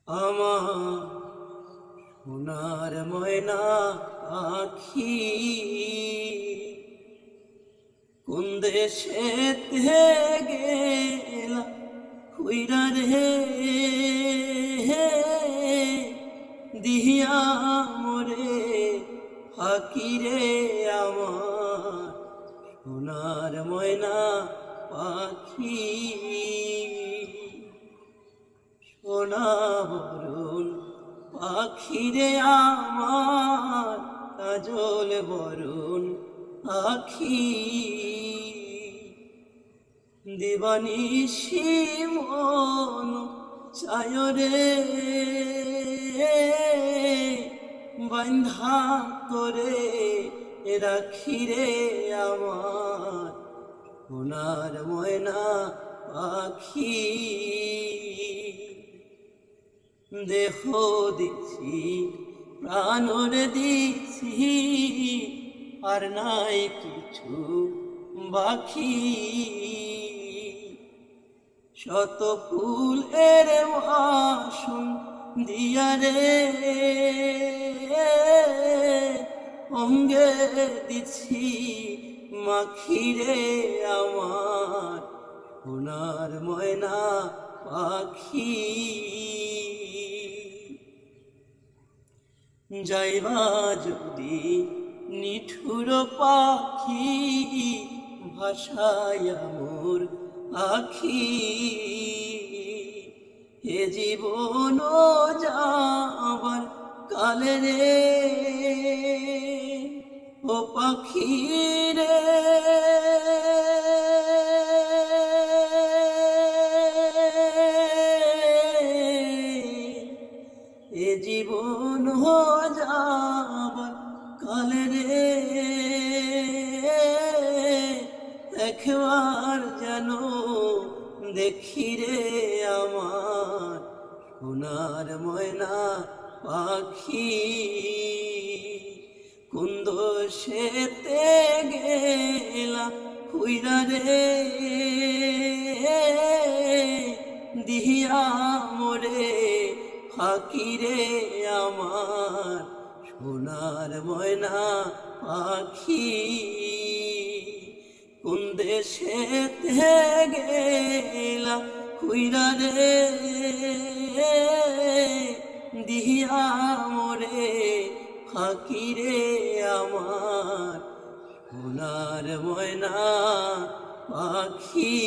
আমার সোনার ময়না পাখি কোন দেশেতে গেলা কইরা রে দিহিয়া মোরে ফাঁকি রে আমার সোনার ময়না পাখি সোনা বরুণ পাখি রে আমার কাজল বরুণ আখি দিবানিশি মন চায় রে বন্ধা করে রাখি রে আমার সোনার ময়না পাখি দেহ দিছি প্রাণর দিছি আর নাই কিছু বাকি শত ফুল এর বাসন দিয়া রে অঙ্গে দিছি মাখি রে আমার সোনার ময়না পাখি যাইবা যদি নিঠুর পাখি ভাষায় মোর আখি হে জীবন যাবার কালে রে ও পাখি রে এ জীবন যাবার কালে রে একবার যেন দেখি রে আমার সোনার ময়না পাখি কুন্দ সেতে গেলা খুইরা রে দিহিয়া মোরে ফাঁকি রে আমার সোনার ময়না পাখি কোন দেশেতে গেলা খুইরা রে দিহিয়া মোরে ফাঁকি রে আমার সোনার ময়না পাখি।